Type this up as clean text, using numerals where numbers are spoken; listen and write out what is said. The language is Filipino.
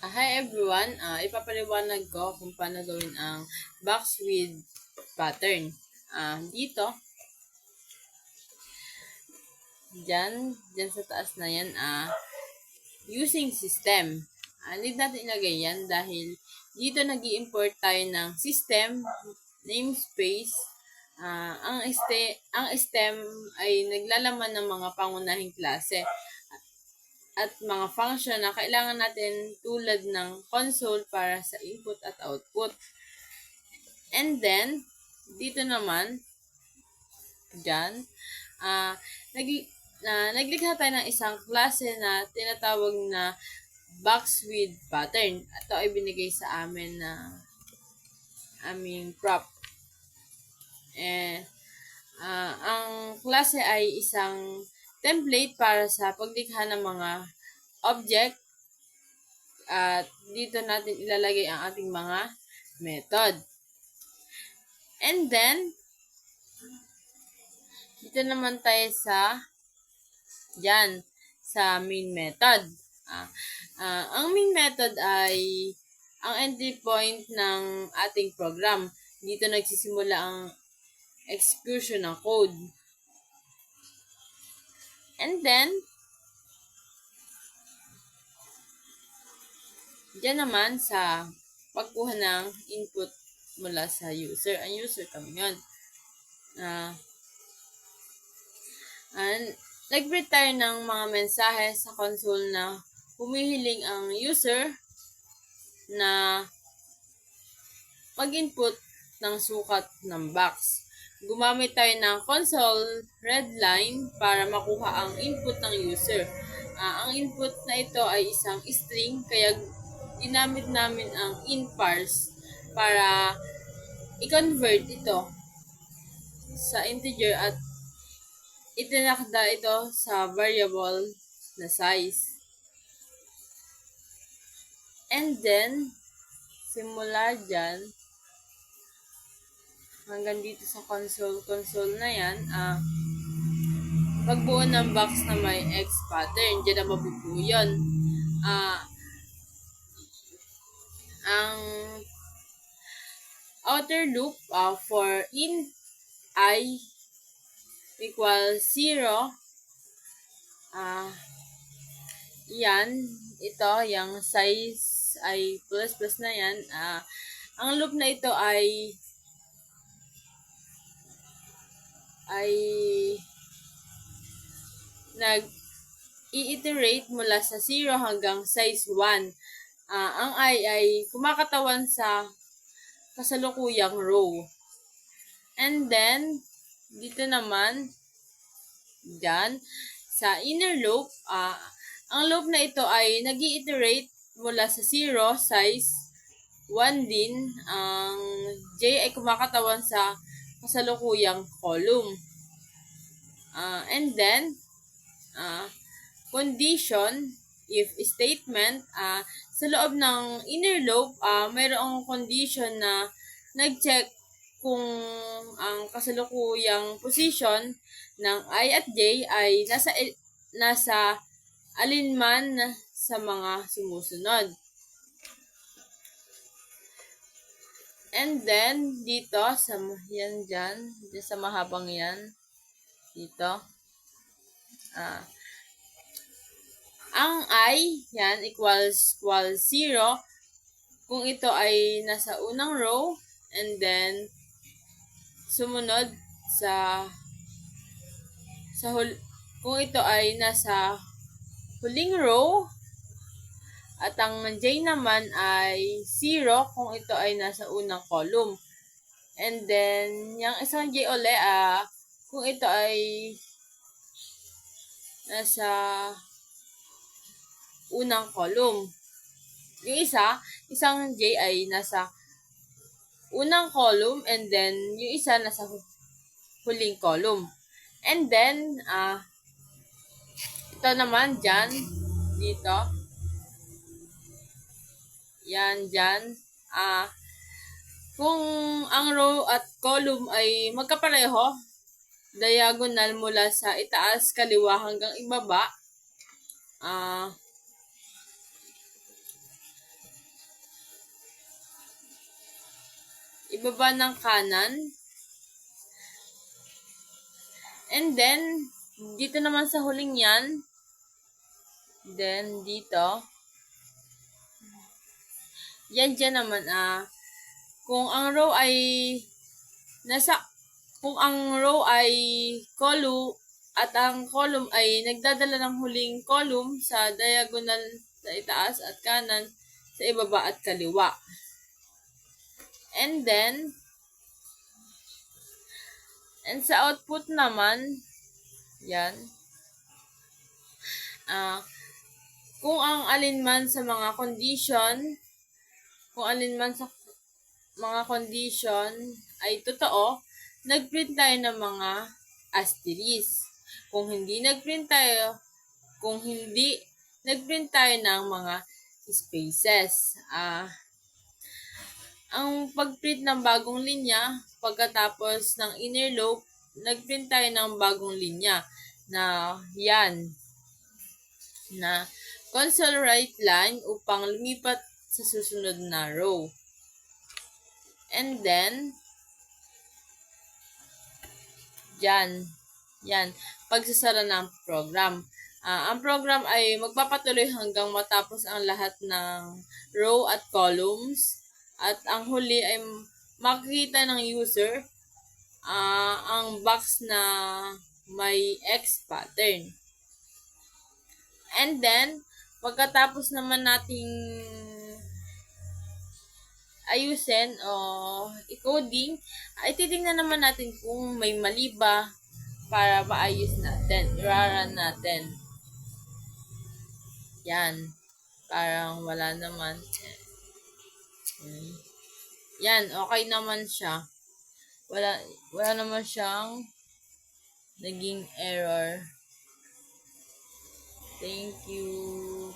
Hi everyone, ipapaliwanag ko kung paano gawin ang box with pattern. Dito, dyan sa taas na yan, using system. Need natin ilagay yan dahil dito nag-i-import tayo ng system, namespace. Ang stem ay naglalaman ng mga pangunahing klase at mga function na kailangan natin tulad ng console para sa input at output. And then, dito naman, dyan, naglikha tayo ng isang klase na tinatawag na box with pattern. Ito ay binigay sa amin na aming prop. Ang klase ay isang template para sa paglikha ng mga object at dito natin ilalagay ang ating mga method. And then, dito naman tayo sa main method. Ang main method ay ang entry point ng ating program. Dito nagsisimula ang execution ng code. And then, dyan naman sa pagkuha ng input mula sa user. Ang user kami yun. Nag-print tayo ng mga mensahe sa console na humihiling ang user na mag-input ng sukat ng box. Gumamit tayo ng console readline para makuha ang input ng user. Ang input na ito ay isang string, kaya ginamit namin ang inparse para i-convert ito sa integer at itinakda ito sa variable na size. And then, simula dyan, hanggang dito sa console na yan, pagbuo ng box na may X pattern, dyan na mabubuo yun. Ang outer loop for int I equals 0, yung size ay plus na yan. Ang loop na ito ay nag-i-iterate mula sa 0 hanggang size 1. Ang I ay kumakatawan sa kasalukuyang row. And then, dito naman, dyan, sa inner loop, ang loop na ito ay nag-i-iterate mula sa 0, size 1 din. Ang J ay kumakatawan sa kasalukuyang column. And then, condition, if statement, sa loob ng inner loop, mayroong condition na nag-check kung ang kasalukuyang position ng I at J ay nasa alinman sa mga sumusunod. And then, dito, dyan sa mahabang yan, dito, ang I, yan, equals 0, kung ito ay nasa unang row, and then, sumunod kung ito ay nasa huling row, at ang J naman ay 0 kung ito ay nasa unang column. And then, yung isang J uli, kung ito ay nasa unang column. Yung isang J ay nasa unang column, and then yung isa nasa huling column. And then, ito naman dyan, dito, yan dyan, kung ang row at column ay magkapareho, diagonal mula sa itaas kaliwa hanggang ibaba, ibaba ng kanan. And then, dito naman sa huling yan, then dito, yan dyan naman, kung ang row ay column at ang column ay nagdadala ng huling column sa diagonal sa itaas at kanan, sa ibaba at kaliwa. And then, sa output naman, yan, kung ang alinman sa mga condition ay totoo, nag-print tayo ng mga asterisk. Kung hindi, nag-print tayo ng mga spaces. Ang pag-print ng bagong linya, pagkatapos ng inner loop, nag-print tayo ng bagong linya na yan, na console right line upang lumipat sa susunod na row. And then, yan, pagsasara ng program. Ang program ay magpapatuloy hanggang matapos ang lahat ng row at columns. At ang huli ay makikita ng user ang box na may X pattern. And then, pagkatapos naman nating ayusin o i-coding, ay titingnan naman natin kung may mali ba para maayos natin, i-run natin. Yan. Parang wala naman. Yan, okay naman siya. Wala naman siyang naging error. Thank you.